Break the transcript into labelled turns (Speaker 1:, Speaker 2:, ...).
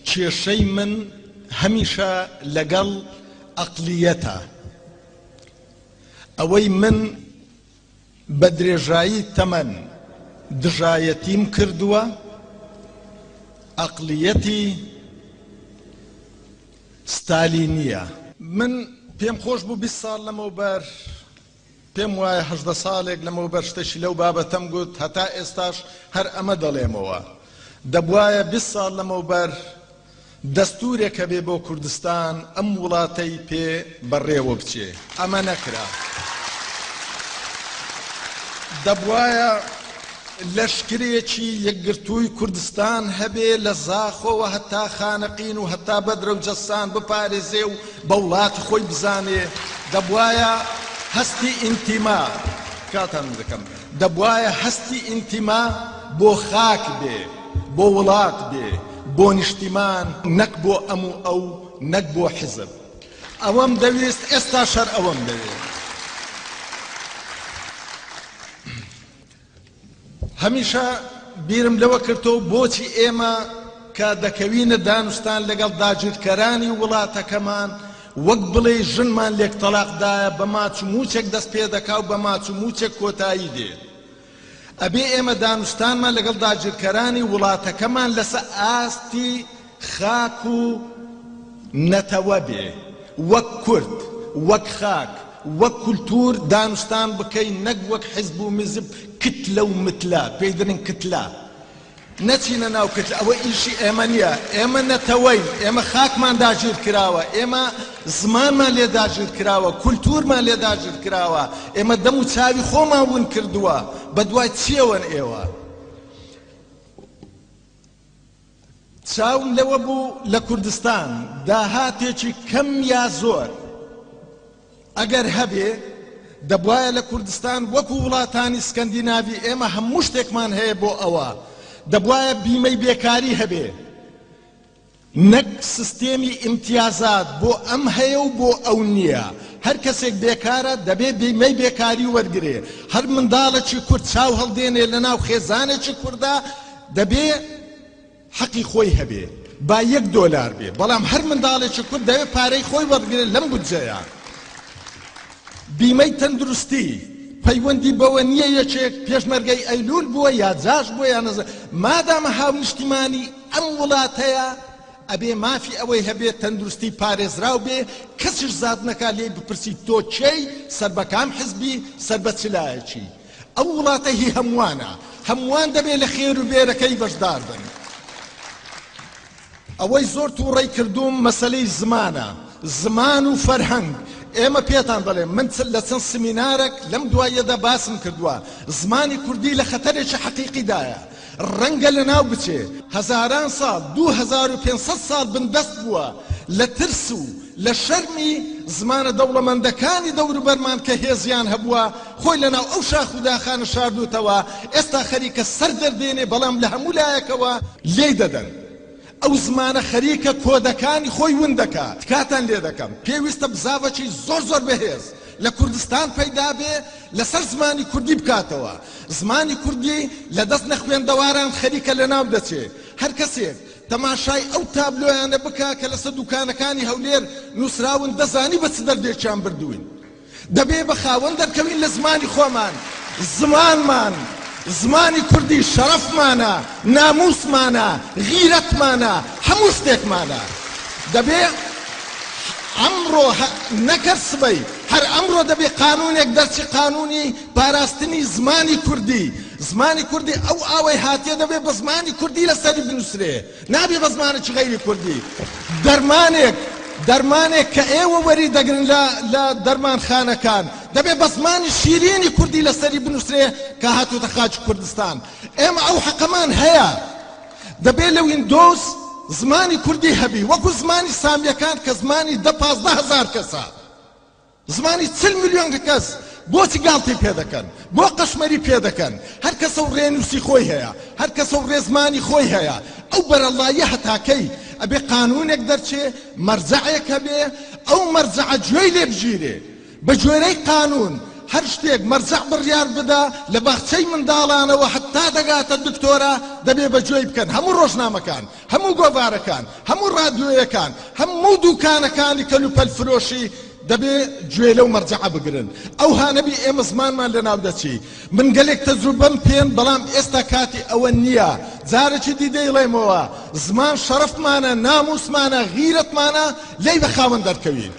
Speaker 1: کێشەی من هەمیشە لەگەڵ ئەقلیەتە، ئەوەی من بە درێژایی تەمەن دژایەتیم کردووە، ئەقلیەتی ستالینیە. من پێم خۆش بوو 20 ساڵ لەمەوبەر، پێم وایە 18 ساڵێک لەمەوبەر شتێکی لەو بابەتەم گوت، هەتا ئێستاش هەر ئەمە دەڵێمەوە. دەبوایە 20 ساڵ لەمەوبەر دەستورێکە بێ بۆ کوردستان ئەم وڵاتەی پێ بەڕێوە بچێ، ئەمە نەکرا. دەبوایە لەشکرێکی یەکگرتووی کوردستان هەبێ لە زاخۆوە هەتا خانەقین و هەتا بەدرە و جەسان بپارێزێ و بە وڵاتی خۆی بزانێ. دەبوایە هەستی ئینتیما، کاتان دەکەم، دەبوایە هەستی ئینتیما بۆ خاک بێ، بۆ وڵات بێ، بۆ نیشتیمان، نەک بۆ ئەم و ئەو، نەک بۆ حزب. ئەوەم دەویست، ئێستا شەر ئەوەم دەوێت. هەمیشە بیرم لەوە کردەوە بۆچی ئێمە کە دەکەوینە دانوستان لەگەڵ داگیرکەرانی وڵاتەکەمان وەک بڵێ ژنمان لێک تەلاقدایە، بە ماچ و موچێک دەست پێ دەکا و بە ماچ و موچێک کۆتایی دێت. ئەبێ ئێمە دانوستانمان لەگەڵ داگیرکەرانی وڵاتەکەمان لەسەر ئاستی خاک و نەتەوە بێ، وەک کورد، وەک خاک، وەک کولتور دانوستان بکەین، نەک وەک حیزب و مزب کتلە و متلە، پێی دەڵێن کتلە. نەچینە ناو کتلە، ئەوە ئیشی ئێمە نییە. ئێمە نەتەوەین، ئێمە خاکمان داگیر کراوە، ئێمە زمانمان لێ داگیر کراوە، کولتورمان لێ داگیر کراوە، ئێمە دەم و چاوی خۆمان ون کردووە، بە دوای چیەوەن ئێوە؟ چاوم لەوە بوو لە کوردستان داهاتێکی کەم یا زۆر ئەگەر هەبێ، دەبوایە لە کوردستان وەکو وڵاتانی سکەندیناوی ئێمە هەموو شتێکمان هەیە بۆ ئەوە، دەبوایە بیمەی بێکاری هەبێ، نەک سیستێمی ئیمتیازات بۆ ئەم هەیە و بۆ ئەو نییە. هەر کەسێک بێکارە دەبێ بیمەی بێکاری وەرگرێ. هەر منداڵێکی کورد چاو هەڵدێنێ لە ناو خێزانێکی کووردا دەبێ حەقی خۆی هەبێ، با $1 بێ، بەڵام هەر منداڵێکی کورد دەبێ پارەی خۆی وەرگرێ لەم بودجەیە. بیمەی تەندروستی پەیوەندی بەوە نییە یەکێک پێشمەرگەی ئەیلول بووە یا جاش بووە یا نەزە، مادامە هاو نیشتیمانی ئەم وڵاتەیە ئەبێ مافی ئەوەی هەبێت تەندروستی پارێزراو بێ، کەسیش زاد نەکا لێ بپرسی تۆ چێی، سەر بە کام حزبی، سەر بە چلایەکی. ئەو وڵاتە هی هەمووانە، هەمووان دەبێ لە خێر و بێرەکەی بەشدار بن. ئەوەی زۆر تووڕەی کردوم مەسەلەی زمانە، زمان و فەرهەنگ. ئێمە پێتان دەڵێم، من لە چەند سمینارێک لەم دوایەدا باسم کردووە، زمانی کوردی لە خەتەرێکی حەقیقیدایە، ڕەنگە لە ناو بچێ. هەزاران ساڵ، 2500 ساڵ بندەست بووە لە ترس و لە شەرمی زمانە دەوڵەمەندەکانی دەوروبەرمان کە هێزیان هەبووە، خۆی لە ناو ئەو شاخ و داخانە شاردوتەوە، ئێستا خەریکە سەر دەردێنێ، بەڵام لە هەموو لایەکەوە لێ دەدەن. ئەو زمانە خەریکە کۆدەکانی خۆی ون دەکات. تکاتان لێ دەکەم، پێویستە بزاوەکی زۆر زۆر بەهێز لە کوردستان پەیدا بێ لەسەر زمانی کوردی بکاتەوە. زمانی کوردی لە دەست نەخوێندەواران خەریکە لە ناو دەچێ. هەر کەسێک تەماشای ئەو تابلۆیانە بکا کە لەسەر دوکانەکانی هەولێر نووسراون، دەزانی بە چ دەردێکیان بردوین. دەبێ بە خاوەن دەرکەوین لە زمانی خۆمان. زمانمان، زمانی کوردی شەرەفمانە، ناموسمانە، غیرەتمانە، هەموو شتێکمانە. دەبێ ئەمڕۆ نەکرد سبەی، هەر ئەمڕۆ دەبێ قانونێک دەرچی قانونی پاراستنی زمانی کوردی. زمانی کوردی ئەو ئاوەی هاتیە دەبێ بە زمانی کوردی لەسەری بنووسرێ، نابێ بە زمانێکی غەیری کوردی. دەرمانێک کە ئێوە وەری دەگرن لە دەرمانخانەکان دەبێ بە زمانی شیرینی کوردی لەسەری بنووسرێ کە هاتووتە خاکی کوردستان. ئێمە ئەو حەقەمان هەیە، دەبێ لە ویندۆز زمانی کوردی هەبی، وەکو زمانی سامیەکان کە زمانی 10-15 کەسە، زمانی 40 ملیۆن کەس بۆچی گاڵتی پێ دەکەن، بۆ قەشمەری پێ دەکەن. هەر کەسە و ڕێنووسی خۆی هەیە، هەر کەسە و ڕێزمانی خۆی هەیە. ئەو بەرەڵایە هەتاکەی ئەبێ قانونێک دەرچێ، مەرجەعێک هەبێ، ئەو مەرجەعە گوێی لێ بگیرێ، بە گوێرەی قانون هەر شتێک مەرجەع بڕیار بدا لە باخچەی منداڵانەوە حتا دەگاتە دکتۆرە دەبێ بەگوێی بکەن هەموو ڕۆژنامەکان هەموو گۆڤارەکان هەموو ڕادیۆیەکان هەموو دوکانەکانی کەلوپەلفرۆشی دەبێ گوێ لەو مەرجەعە بگرن ئەو هانەبی ئێمە زمانمان لەناو دەچی من گەلێک تەجروبەم پێن بەڵام ئێستا کاتی ئەوە نییە جارێکی دی دەیڵێمەوە زمان شەرەفمانە ناموسمانە غیرەتمانە لێی بە خاوەن دەرکەوین